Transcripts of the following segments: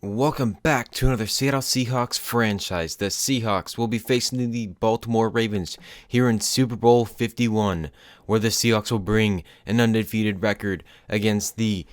Welcome back to another Seattle Seahawks franchise. The Seahawks will be facing the Baltimore Ravens here in Super Bowl 51, where the Seahawks will bring an undefeated record against the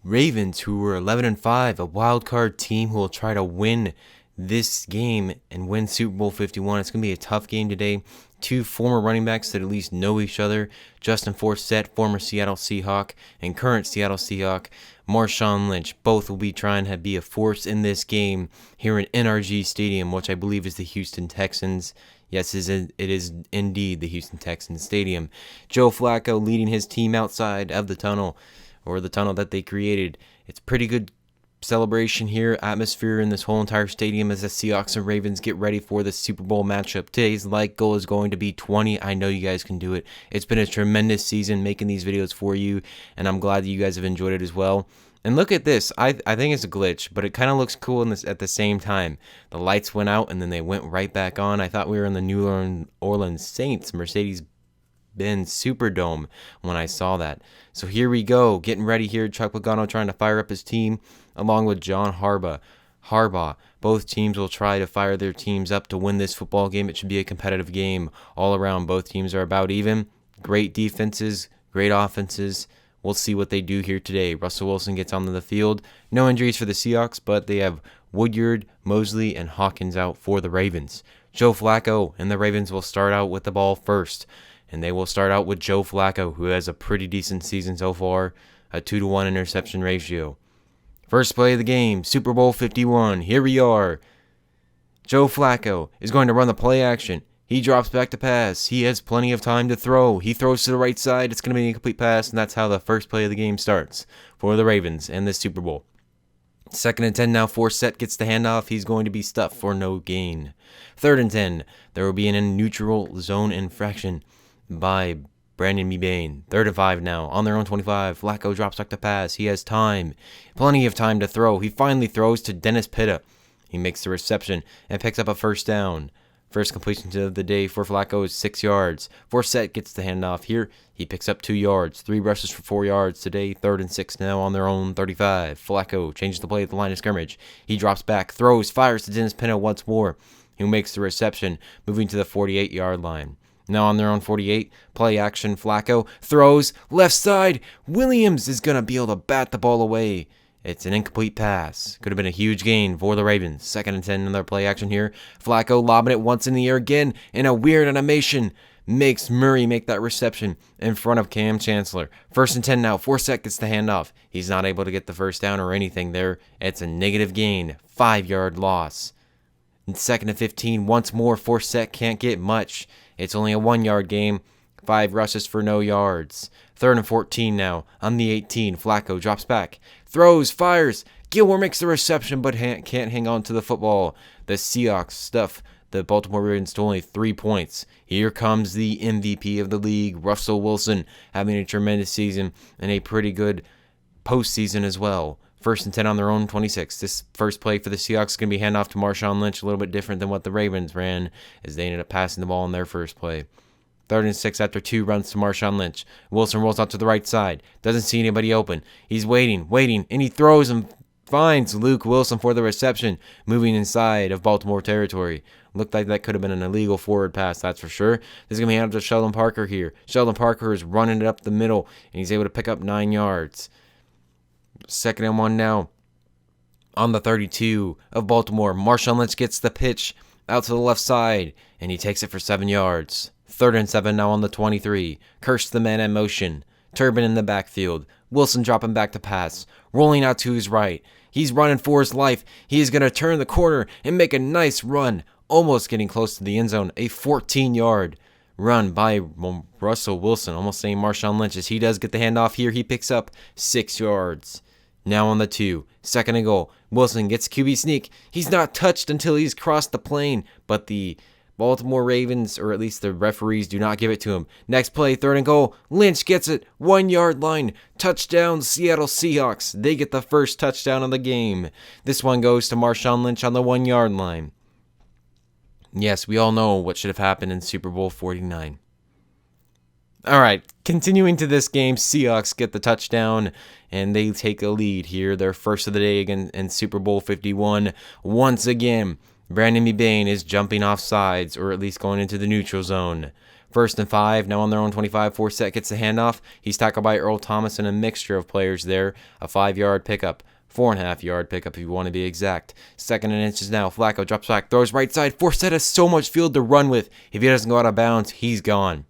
Ravens, who were 11-5, a wild card team who will try to win this game and win Super Bowl 51. It's going to be a tough game today. Two former running backs that at least know each other, Justin Forsett, former Seattle Seahawk, and current Seattle Seahawk, Marshawn Lynch. Both will be trying to be a force in this game here in NRG Stadium, which I believe is the Houston Texans. Yes, it is indeed the Houston Texans Stadium. Joe Flacco leading his team outside of the tunnel, or the tunnel that they created. It's pretty good celebration here, atmosphere in this whole entire stadium as the Seahawks and Ravens get ready for the Super Bowl matchup. Today's like goal is going to be 20. I know you guys can do it. It's been a tremendous season making these videos for you, and I'm glad that you guys have enjoyed it as well. And look at this. I think it's a glitch, but it kind of looks cool at the same time. The lights went out and then they went right back on. I thought we were in the New Orleans Saints Mercedes-Benz Superdome when I saw that. So here we go, getting ready here. Chuck Pagano trying to fire up his team along with John Harbaugh. Both teams will try to fire their teams up to win this football game. It should be a competitive game all around. Both teams are about even. Great defenses, great offenses. We'll see what they do here today. Russell Wilson gets onto the field. No injuries for the Seahawks, but they have Woodyard, Mosley, and Hawkins out for the Ravens. Joe Flacco and the Ravens will start out with the ball first. And they will start out with Joe Flacco, who has a pretty decent season so far, a 2-to-1 interception ratio. First play of the game, Super Bowl 51. Here we are. Joe Flacco is going to run the play action. He drops back to pass. He has plenty of time to throw. He throws to the right side. It's going to be an incomplete pass, and that's how the first play of the game starts for the Ravens and the Super Bowl. 2nd and 10 now. Forsett gets the handoff. He's going to be stuffed for no gain. 3rd and 10. There will be an neutral zone infraction by Brandon Mebane. 3rd and 5 now. On their own 25. Flacco drops back to pass. He has time. Plenty of time to throw. He finally throws to Dennis Pitta. He makes the reception and picks up a first down. First completion of the day for Flacco is 6 yards. Forsett gets the handoff here. He picks up 2 yards. 3 rushes for 4 yards today. 3rd and 6 now on their own 35. Flacco changes the play at the line of scrimmage. He drops back, throws, fires to Dennis Pitta once more. He makes the reception, moving to the 48-yard line. Now on their own 48, play action, Flacco throws, left side, Williams is going to be able to bat the ball away. It's an incomplete pass. Could have been a huge gain for the Ravens. 2nd and 10, another play action here. Flacco lobbing it once in the air again, and a weird animation makes Murray make that reception in front of Cam Chancellor. 1st and 10 now, Forsett gets the handoff. He's not able to get the first down or anything there. It's a negative gain, 5-yard loss. And 2nd and 15, once more, Forsett can't get much. It's only a 1-yard game. 5 rushes for no yards. 3rd and 14 now. On the 18, Flacco drops back. Throws, fires. Gilmore makes the reception but can't hang on to the football. The Seahawks stuff the Baltimore Ravens to only 3 points. Here comes the MVP of the league, Russell Wilson, having a tremendous season and a pretty good postseason as well. 1st and 10 on their own 26. This first play for the Seahawks is going to be handoff to Marshawn Lynch, a little bit different than what the Ravens ran, as they ended up passing the ball in their first play. 3rd and 6 after 2 runs to Marshawn Lynch. Wilson rolls out to the right side. Doesn't see anybody open. He's waiting, and he throws and finds Luke Wilson for the reception, moving inside of Baltimore territory. Looked like that could have been an illegal forward pass, that's for sure. This is going to be handed to Sheldon Parker here. Sheldon Parker is running it up the middle, and he's able to pick up 9 yards. 2nd and 1 now. On the 32 of Baltimore, Marshawn Lynch gets the pitch out to the left side, and he takes it for 7 yards. 3rd and 7 now on the 23. Curse the man in motion. Turbin in the backfield. Wilson dropping back to pass. Rolling out to his right. He's running for his life. He is going to turn the corner and make a nice run. Almost getting close to the end zone. A 14-yard run by Russell Wilson. Almost saying Marshawn Lynch, as he does get the handoff here. He picks up 6 yards. Now on the 2. 2nd and goal. Wilson gets QB sneak. He's not touched until he's crossed the plane, but the Baltimore Ravens, or at least the referees, do not give it to him. Next play, 3rd and goal. Lynch gets it. 1-yard line. Touchdown, Seattle Seahawks. They get the first touchdown of the game. This one goes to Marshawn Lynch on the 1-yard line. Yes, we all know what should have happened in Super Bowl 49. All right, continuing to this game, Seahawks get the touchdown, and they take a lead here. Their first of the day again in Super Bowl 51. Once again, Brandon McBain is jumping off sides, or at least going into the neutral zone. First and 5, now on their own 25. Forsett gets the handoff. He's tackled by Earl Thomas and a mixture of players there. A 5-yard pickup. 4.5-yard pickup if you want to be exact. Second and inches now. Flacco drops back, throws right side. Forsett has so much field to run with. If he doesn't go out of bounds, he's gone.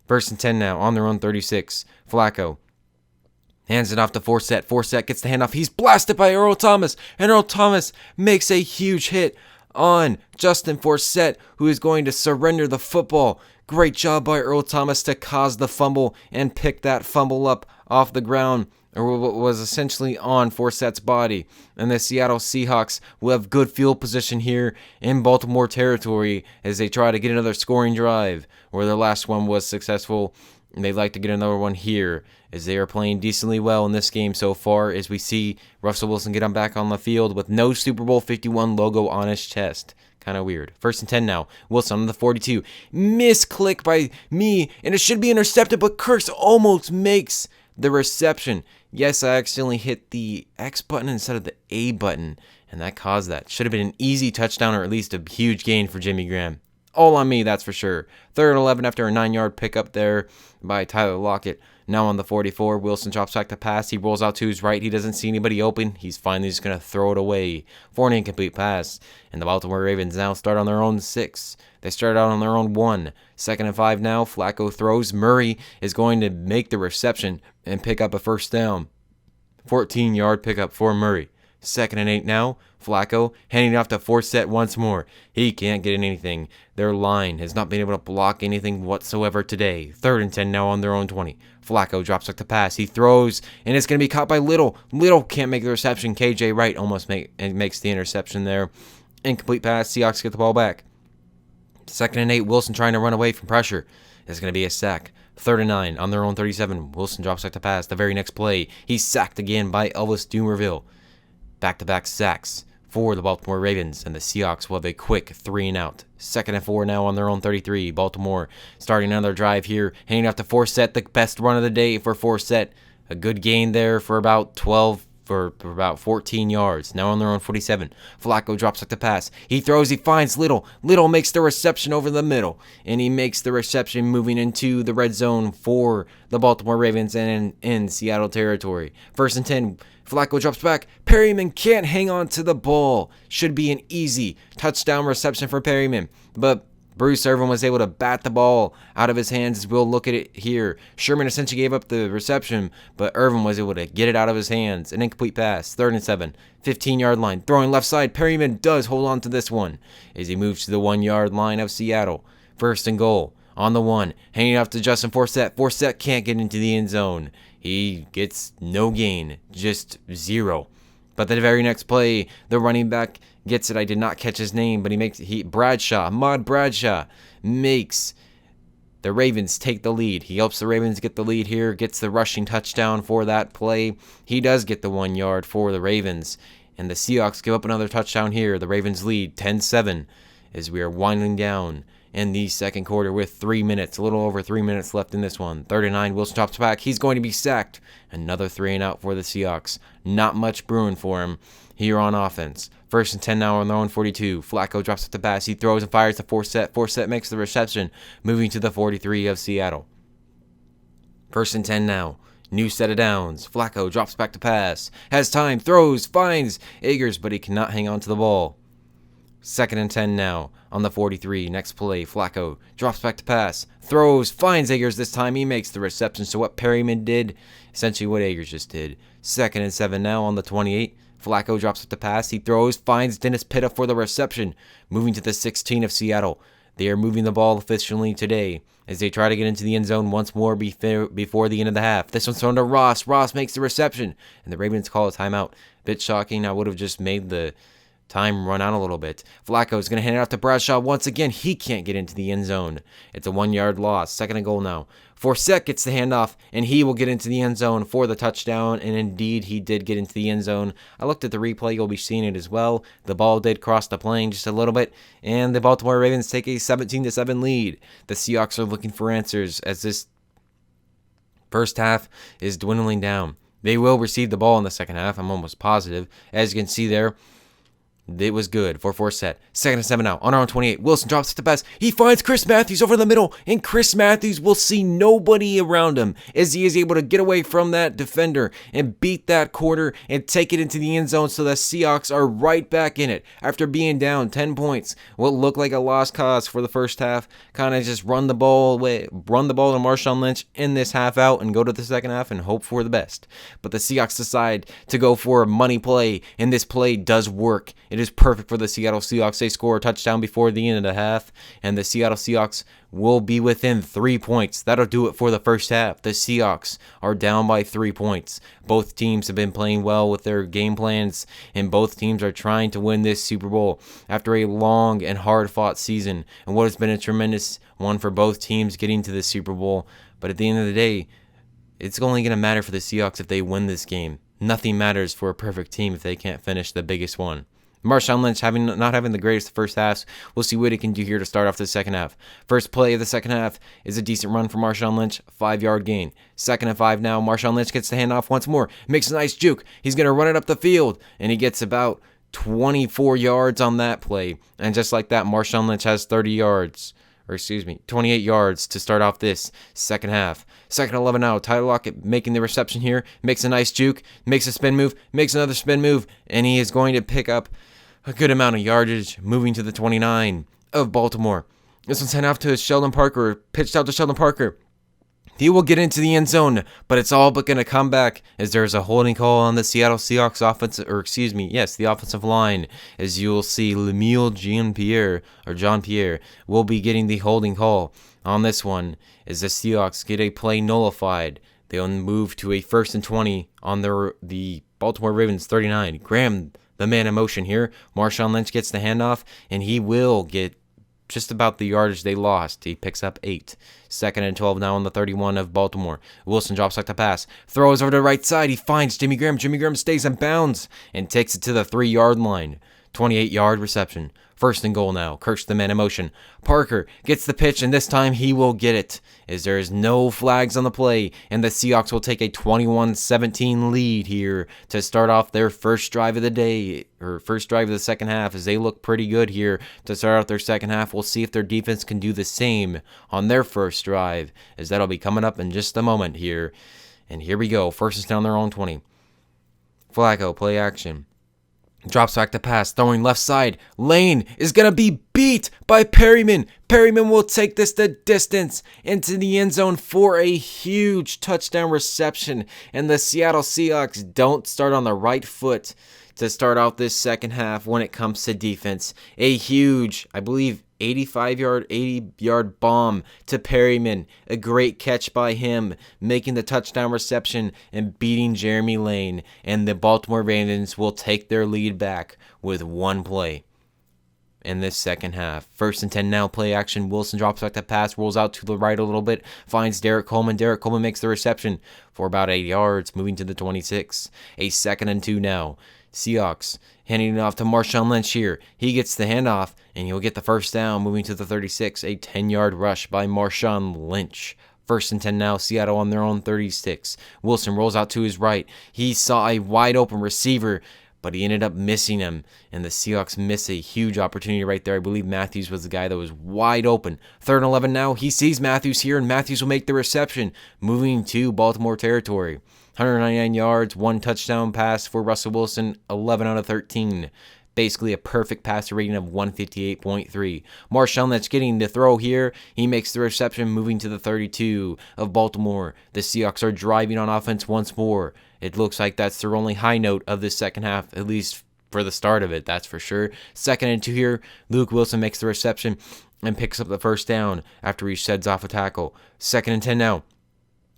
First and 10 now, on their own 36. Flacco hands it off to Forsett. Forsett gets the handoff. He's blasted by Earl Thomas, and Earl Thomas makes a huge hit on Justin Forsett, who is going to surrender the football. Great job by Earl Thomas to cause the fumble and pick that fumble up off the ground, or what was essentially on Forsett's body. And the Seattle Seahawks will have good field position here in Baltimore territory as they try to get another scoring drive, where their last one was successful. And they'd like to get another one here, as they are playing decently well in this game so far, as we see Russell Wilson get him back on the field with no Super Bowl 51 logo on his chest. Kind of weird. First and 10 now. Wilson on the 42. Misclick by me, and it should be intercepted, but Kirks almost makes the reception. Yes, I accidentally hit the X button instead of the A button, and that caused that. Should have been an easy touchdown, or at least a huge gain for Jimmy Graham. All on me, that's for sure. Third and 11 after a 9-yard pickup there by Tyler Lockett. Now on the 44, Wilson drops back to pass. He rolls out to his right. He doesn't see anybody open. He's finally just going to throw it away for an incomplete pass. And the Baltimore Ravens now start on their own 6. They start out on their own 1. Second and 5 now. Flacco throws. Murray is going to make the reception and pick up a first down. 14-yard pickup for Murray. Second and 8 now. Flacco handing it off to Forsett once more. He can't get anything. Their line has not been able to block anything whatsoever today. Third and 10 now on their own 20. Flacco drops back to pass. He throws, and it's going to be caught by Little. Little can't make the reception. KJ Wright almost makes the interception there. Incomplete pass. Seahawks get the ball back. Second and 8. Wilson trying to run away from pressure. It's going to be a sack. Third and 9 on their own 37. Wilson drops back to pass. The very next play, he's sacked again by Elvis Dumerville. Back-to-back sacks for the Baltimore Ravens, and the Seahawks will have a quick 3-and-out. Second and 4 now on their own 33. Baltimore starting another drive here, handing off to Forsett, the best run of the day for Forsett. A good gain there for about 14 yards. Now on their own 47. Flacco drops back to pass. He throws, he finds Little. Little makes the reception over the middle, and he makes the reception moving into the red zone for the Baltimore Ravens and in Seattle territory. First and 10. Flacco drops back. Perryman can't hang on to the ball. Should be an easy touchdown reception for Perryman, but Bruce Irvin was able to bat the ball out of his hands, as we'll look at it here. Sherman essentially gave up the reception, but Irvin was able to get it out of his hands. An incomplete pass. Third and 7. 15-yard line. Throwing left side. Perryman does hold on to this one as he moves to the 1-yard line of Seattle. First and goal. On the 1. Hanging off to Justin Forsett. Forsett can't get into the end zone. He gets no gain. Just 0. But the very next play, the running back gets it. I did not catch his name, but Ahmad Bradshaw makes the Ravens take the lead. He helps the Ravens get the lead here, gets the rushing touchdown for that play. He does get the 1 yard for the Ravens, and the Seahawks give up another touchdown here. The Ravens lead 10-7 as we are winding down in the second quarter with a little over 3 minutes left in this one. 39, Wilson drops back. He's going to be sacked. Another 3-and-out for the Seahawks. Not much brewing for him here on offense. First and 10 now on their own 42. Flacco drops up the pass. He throws and fires to Forsett. Forsett makes the reception, moving to the 43 of Seattle. First and 10 now. New set of downs. Flacco drops back to pass. Has time, throws, finds Akers, but he cannot hang on to the ball. Second and 10 now on the 43. Next play, Flacco drops back to pass. Throws, finds Akers this time. He makes the reception. So what Perryman did, essentially what Akers just did. Second and 7 now on the 28. Flacco drops up the pass. He throws, finds Dennis Pitta for the reception. Moving to the 16 of Seattle. They are moving the ball efficiently today as they try to get into the end zone once more before the end of the half. This one's thrown to Ross. Ross makes the reception, and the Ravens call a timeout. Bit shocking. I would have just made the time run out a little bit. Flacco is going to hand it off to Bradshaw once again. He can't get into the end zone. It's a 1 yard loss. Second and goal now. Forsett gets the handoff, and he will get into the end zone for the touchdown, and indeed he did get into the end zone. I looked at the replay. You'll be seeing it as well. The ball did cross the plane just a little bit, and the Baltimore Ravens take a 17-7 lead. The Seahawks are looking for answers as this First half is dwindling down. They will receive the ball in the second half. I'm almost positive. As you can see there, it was good. 4-4 set. Second and 7 now. On our own 28. Wilson drops the pass. He finds Chris Matthews over the middle. And Chris Matthews will see nobody around him as he is able to get away from that defender and beat that corner and take it into the end zone, so the Seahawks are right back in it after being down 10 points. What looked like a lost cause for the first half. Kind of just run the ball to Marshawn Lynch in this half out and go to the second half and hope for the best. But the Seahawks decide to go for a money play, and this play does work. It is perfect for the Seattle Seahawks. They score a touchdown before the end of the half, and the Seattle Seahawks will be within 3 points. That'll do it for the first half. The Seahawks are down by 3 points. Both teams have been playing well with their game plans, and both teams are trying to win this Super Bowl after a long and hard-fought season, and what has been a tremendous one for both teams getting to the Super Bowl. But at the end of the day, it's only going to matter for the Seahawks if they win this game. Nothing matters for a perfect team if they can't finish the biggest one. Marshawn Lynch not having the greatest first halves. We'll see what he can do here to start off the second half. First play of the second half is a decent run for Marshawn Lynch, 5-yard gain. Second and 5 now. Marshawn Lynch gets the handoff once more, makes a nice juke. He's going to run it up the field, and he gets about 24 yards on that play. And just like that, Marshawn Lynch has 28 yards to start off this second half. Second 11 now. Tyler Lockett making the reception here, makes a nice juke, makes a spin move, makes another spin move, and he is going to pick up a good amount of yardage, moving to the 29 of Baltimore. This one's sent off to Sheldon Parker, pitched out to Sheldon Parker. He will get into the end zone, but it's all but going to come back as there's a holding call on the Seattle Seahawks the offensive line. As you will see, Lemuel Jean-Pierre will be getting the holding call on this one as the Seahawks get a play nullified. They'll move to a 1st and 20 on the Baltimore Ravens 39. Graham, the man in motion here. Marshawn Lynch gets the handoff, and he will get just about the yardage they lost. He picks up 8. Second and 12 now on the 31 of Baltimore. Wilson drops back the pass. Throws over to the right side. He finds Jimmy Graham. Jimmy Graham stays in bounds and takes it to the 3-yard line. 28-yard reception. First and goal now. Kirk's the man in motion. Parker gets the pitch, and this time he will get it, as there is no flags on the play, and the Seahawks will take a 21-17 lead here to start off their first drive of the day, or first drive of the second half, as they look pretty good here to start out their second half. We'll see if their defense can do the same on their first drive, as that'll be coming up in just a moment here. And here we go. First is down their own 20. Flacco, play action. Drops back to pass, throwing left side. Lane is going to be beat by Perryman. Perryman will take this the distance into the end zone for a huge touchdown reception. And the Seattle Seahawks don't start on the right foot to start out this second half when it comes to defense. A huge, I believe, 80-yard bomb to Perryman. A great catch by him, making the touchdown reception and beating Jeremy Lane. And the Baltimore Ravens will take their lead back with one play in this second half. 1st and 10 now, play action. Wilson drops back the pass, rolls out to the right a little bit, finds Derek Coleman. Derek Coleman makes the reception for about 8 yards, moving to the 26. A 2nd and 2 now. Seahawks handing it off to Marshawn Lynch here. He gets the handoff, and he'll get the first down, moving to the 36. A 10-yard rush by Marshawn Lynch. 1st and 10 now, Seattle on their own 36. Wilson rolls out to his right. He saw a wide-open receiver, but he ended up missing him, and the Seahawks miss a huge opportunity right there. I believe Matthews was the guy that was wide open. 3rd and 11 now. He sees Matthews here, and Matthews will make the reception, moving to Baltimore territory. 199 yards, 1 touchdown pass for Russell Wilson, 11 out of 13. Basically a perfect passer rating of 158.3. Marshawn Lynch getting the throw here. He makes the reception, moving to the 32 of Baltimore. The Seahawks are driving on offense once more. It looks like that's their only high note of this second half, at least for the start of it, that's for sure. 2nd and 2 here. Luke Wilson makes the reception and picks up the first down after he sheds off a tackle. 2nd and 10 now.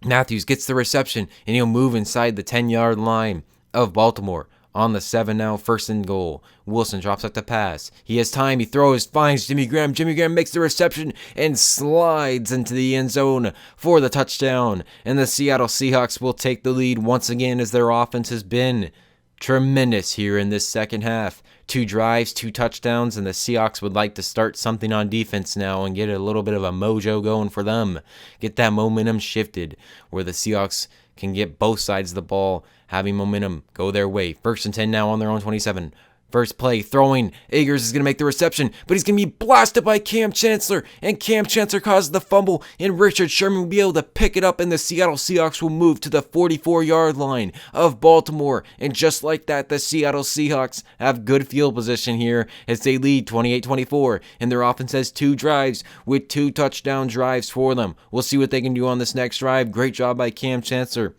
Matthews gets the reception, and he'll move inside the 10-yard line of Baltimore. On the 7 now, 1st and goal. Wilson drops up the pass. He has time. He throws, finds Jimmy Graham. Jimmy Graham makes the reception and slides into the end zone for the touchdown. And the Seattle Seahawks will take the lead once again, as their offense has been tremendous here in this second half. 2 drives, 2 touchdowns, and the Seahawks would like to start something on defense now and get a little bit of a mojo going for them. Get that momentum shifted where the Seahawks can get both sides of the ball having momentum go their way. 1st and 10 now on their own 27. First play, throwing. Agers is going to make the reception, but he's going to be blasted by Cam Chancellor, and Cam Chancellor causes the fumble, and Richard Sherman will be able to pick it up, and the Seattle Seahawks will move to the 44-yard line of Baltimore. And just like that, the Seattle Seahawks have good field position here as they lead 28-24, and their offense has 2 drives with 2 touchdown drives for them. We'll see what they can do on this next drive. Great job by Cam Chancellor.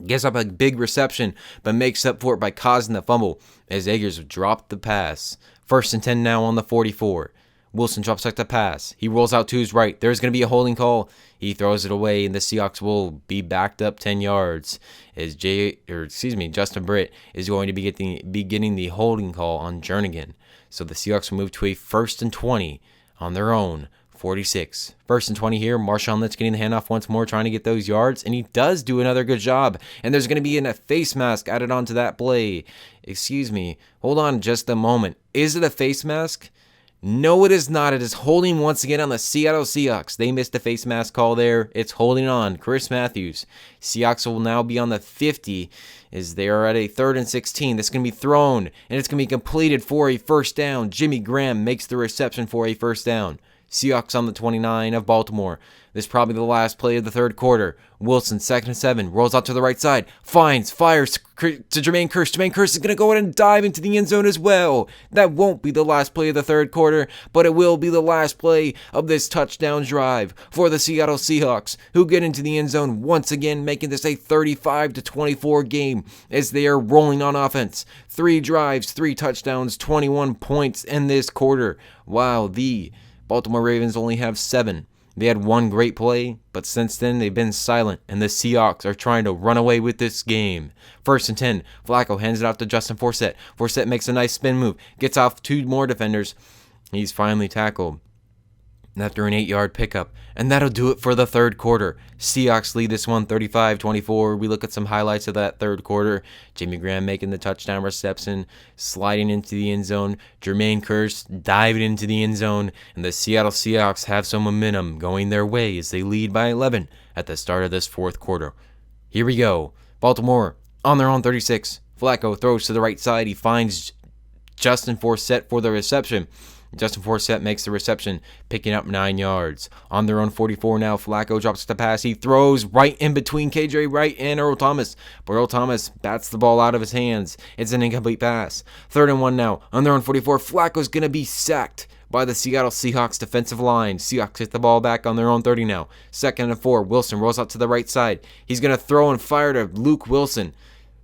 Gives up a big reception, but makes up for it by causing the fumble as Agers dropped the pass. 1st and 10 now on the 44. Wilson drops back the pass. He rolls out to his right. There's going to be a holding call. He throws it away, and the Seahawks will be backed up 10 yards as Justin Britt is going to be getting the holding call on Jernigan. So the Seahawks will move to a 1st and 20 on their own 46. 1st and 20 here. Marshawn Lynch getting the handoff once more, trying to get those yards, and he does do another good job. And there's going to be a face mask added onto that play. Excuse me. Hold on just a moment. Is it a face mask? No, it is not. It is holding once again on the Seattle Seahawks. They missed a face mask call there. It's holding on. Chris Matthews. Seahawks will now be on the 50 as they are at a 3rd and 16. This is going to be thrown, and it's going to be completed for a 1st down. Jimmy Graham makes the reception for a 1st down. Seahawks on the 29 of Baltimore. This is probably the last play of the 3rd quarter. Wilson, 2nd and 7, rolls out to the right side, fires to Jermaine Kearse. Jermaine Kearse is going to go in and dive into the end zone as well. That won't be the last play of the 3rd quarter, but it will be the last play of this touchdown drive for the Seattle Seahawks, who get into the end zone once again, making this a 35-24 game as they are rolling on offense. 3 drives, 3 touchdowns, 21 points in this quarter. Wow, the Baltimore Ravens only have 7. They had 1 great play, but since then they've been silent, and the Seahawks are trying to run away with this game. 1st and 10, Flacco hands it off to Justin Forsett. Forsett makes a nice spin move, gets off 2 more defenders. He's finally tackled after an 8-yard pickup, and that'll do it for the 3rd quarter. Seahawks lead this one 35-24. We look at some highlights of that 3rd quarter. Jimmy Graham making the touchdown reception, sliding into the end zone. Jermaine Kearse diving into the end zone, and the Seattle Seahawks have some momentum going their way as they lead by 11 at the start of this 4th quarter. Here we go. Baltimore on their own 36. Flacco throws to the right side. He finds Justin Forsett for the reception. Justin Forsett makes the reception, picking up 9 yards. On their own 44 now, Flacco drops the pass. He throws right in between KJ Wright and Earl Thomas. But Earl Thomas bats the ball out of his hands. It's an incomplete pass. 3rd and 1 now. On their own 44, Flacco's going to be sacked by the Seattle Seahawks defensive line. Seahawks get the ball back on their own 30 now. 2nd and 4, Wilson rolls out to the right side. He's going to throw and fire to Luke Wilson.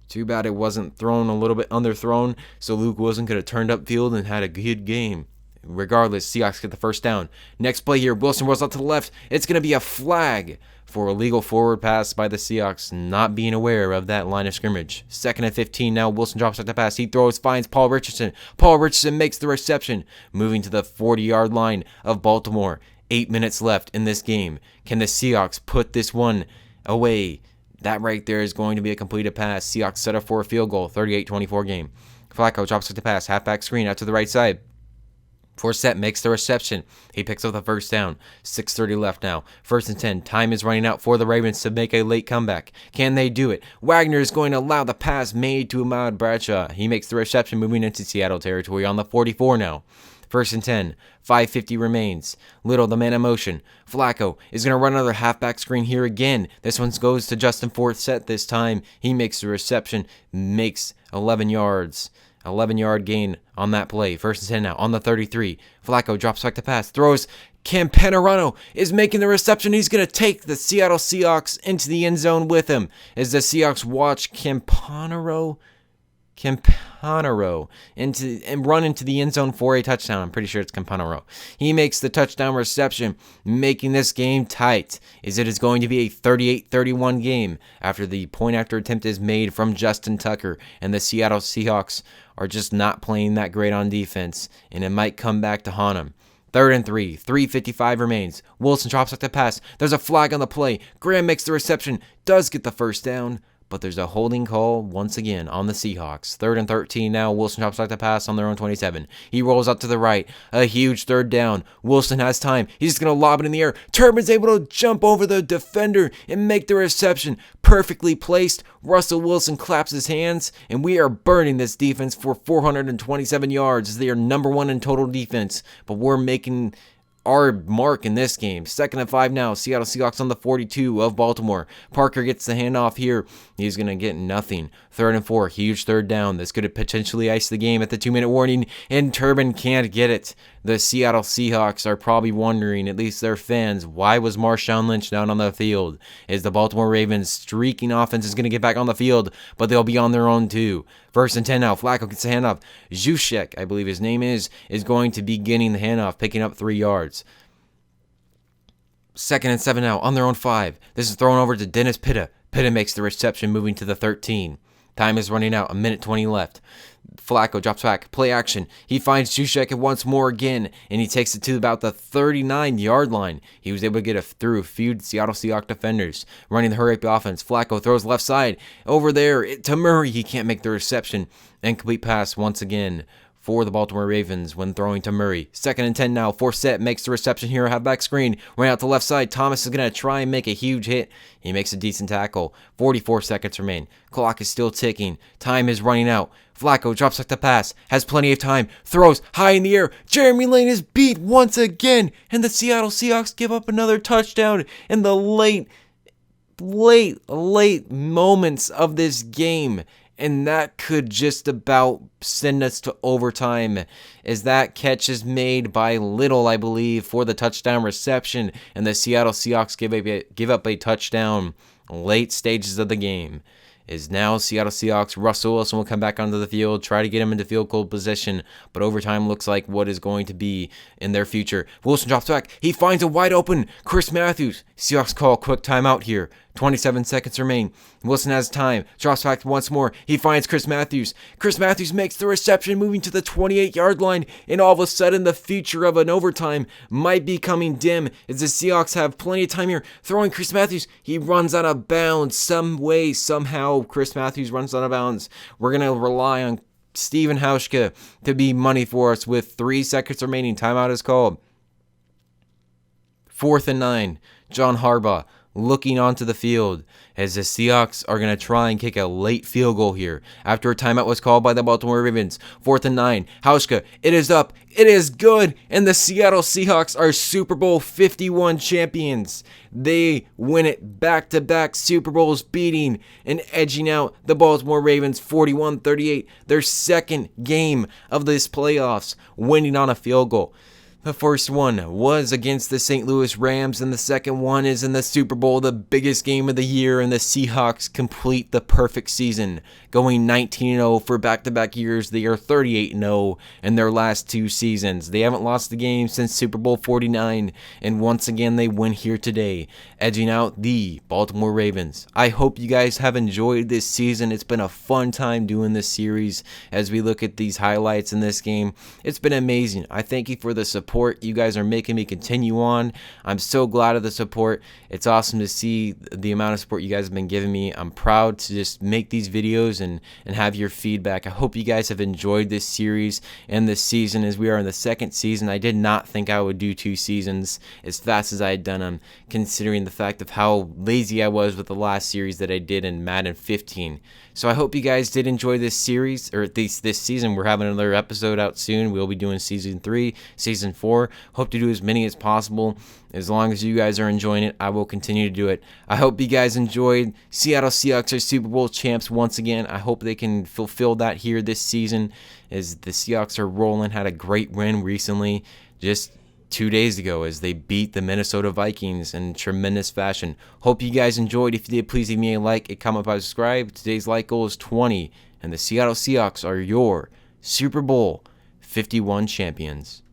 Too bad it wasn't thrown, a little bit underthrown, so Luke Wilson could have turned upfield and had a good game. Regardless, Seahawks get the 1st down. Next play here, Wilson rolls out to the left. It's going to be a flag for a legal forward pass by the Seahawks, not being aware of that line of scrimmage. 2nd and 15 now, Wilson drops back the pass. He throws, finds Paul Richardson. Paul Richardson makes the reception, moving to the 40-yard line of Baltimore. 8 minutes left in this game. Can the Seahawks put this one away? That right there is going to be a completed pass. Seahawks set up for a field goal, 38-24 game. Flacco drops back the pass, halfback screen out to the right side. Forsett makes the reception. He picks up the 1st down. 6:30 left now. 1st and 10. Time is running out for the Ravens to make a late comeback. Can they do it? Wagner is going to allow the pass made to Ahmad Bradshaw. He makes the reception, moving into Seattle territory on the 44 now. 1st and 10. 5:50 remains. Little, the man in motion. Flacco is going to run another halfback screen here again. This one goes to Justin Forsett this time. He makes the reception, makes 11 yards. 11-yard gain on that play. 1st and 10 now on the 33. Flacco drops back the pass, throws. Campanarano is making the reception. He's going to take the Seattle Seahawks into the end zone with him as the Seahawks watch Campanaro and run into the end zone for a touchdown. I'm pretty sure it's Campanaro. He makes the touchdown reception, making this game tight, as it is going to be a 38-31 game after the point after attempt is made from Justin Tucker, and the Seattle Seahawks are just not playing that great on defense, and it might come back to haunt them. 3rd and 3. 3:55 remains. Wilson drops back the pass. There's a flag on the play. Graham makes the reception. Does get the 1st down, but there's a holding call once again on the Seahawks. 3rd and 13 now. Wilson drops back to pass on their own 27. He rolls out to the right. A huge 3rd down. Wilson has time. He's going to lob it in the air. Turbin's able to jump over the defender and make the reception. Perfectly placed. Russell Wilson claps his hands, and we are burning this defense for 427 yards as they are number 1 in total defense. But we're making our mark in this game. 2nd and 5 now. Seattle Seahawks on the 42 of Baltimore. Parker gets the handoff here. He's going to get nothing. 3rd and 4. Huge 3rd down. This could have potentially iced the game at the 2-minute warning, and Turbin can't get it. The Seattle Seahawks are probably wondering, at least their fans, why was Marshawn Lynch down on the field? Is the Baltimore Ravens streaking offense is going to get back on the field, but they'll be on their own too. 1st and 10 now. Flacco gets the handoff. Juszczyk, I believe his name is going to be getting the handoff, picking up 3 yards. 2nd and 7 now on their own 5. This is thrown over to Dennis Pitta. Pitta makes the reception, moving to the 13. Time is running out. 1:20 left. Flacco drops back. Play action. He finds Juszczyk once more again, and he takes it to about the 39-yard line. He was able to get through a few Seattle Seahawks defenders. Running the hurry-up offense. Flacco throws left side. Over there to Murray. He can't make the reception. Incomplete pass once again for the Baltimore Ravens when throwing to Murray. 2nd and 10 now. Forsett makes the reception here. Halfback screen. Right out to left side. Thomas is going to try and make a huge hit. He makes a decent tackle. 44 seconds remain. Clock is still ticking. Time is running out. Flacco drops back to pass. Has plenty of time. Throws high in the air. Jeremy Lane is beat once again. And the Seattle Seahawks give up another touchdown in the late moments of this game. And that could just about send us to overtime, as that catch is made by Little, I believe, for the touchdown reception, and the Seattle Seahawks give up a touchdown late stages of the game. Is now Seattle Seahawks. Russell Wilson will come back onto the field, try to get him into field goal position, but overtime looks like what is going to be in their future. Wilson drops back. He finds a wide open Chris Matthews. Seahawks call a quick timeout here. 27 seconds remain. Wilson has time. Drops back once more. He finds Chris Matthews. Chris Matthews makes the reception, moving to the 28-yard line, and all of a sudden the future of an overtime might be coming dim as the Seahawks have plenty of time here. Throwing Chris Matthews. He runs out of bounds. Somehow, Chris Matthews runs out of bounds. We're going to rely on Steven Hauschka to be money for us with 3 seconds remaining. Timeout is called. 4th and 9. John Harbaugh looking onto the field as the Seahawks are going to try and kick a late field goal here after a timeout was called by the Baltimore Ravens. 4th and 9. Hauschka, it is up. It is good. And the Seattle Seahawks are Super Bowl 51 champions. They win it back-to-back Super Bowls, beating and edging out the Baltimore Ravens 41-38. Their second game of this playoffs, winning on a field goal. The first one was against the St. Louis Rams, and the second one is in the Super Bowl, the biggest game of the year, and the Seahawks complete the perfect season, going 19-0 for back-to-back years. They are 38-0 in their last 2 seasons. They haven't lost the game since Super Bowl 49, and once again they win here today, edging out the Baltimore Ravens. I hope you guys have enjoyed this season. It's been a fun time doing this series as we look at these highlights in this game. It's been amazing. I thank you for the support you guys are making me continue on. I'm so glad of the support. It's awesome to see the amount of support you guys have been giving me. I'm proud to just make these videos and have your feedback. I hope you guys have enjoyed this series and this season, as we are in the second season. I did not think I would do 2 seasons as fast as I had done them, considering the fact of how lazy I was with the last series that I did in Madden 15. So I hope you guys did enjoy this series, or at least this season. We're having another episode out soon. We'll be doing season 3, season 4. Hope to do as many as possible. As long as you guys are enjoying it, I will continue to do it. I hope you guys enjoyed. Seattle Seahawks are Super Bowl champs once again. I hope they can fulfill that here this season, as the Seahawks are rolling. Had a great win recently, just 2 days ago, as they beat the Minnesota Vikings in tremendous fashion. Hope you guys enjoyed. If you did, please leave me a like, a comment, subscribe. Today's like goal is 20, and the Seattle Seahawks are your Super Bowl 51 champions.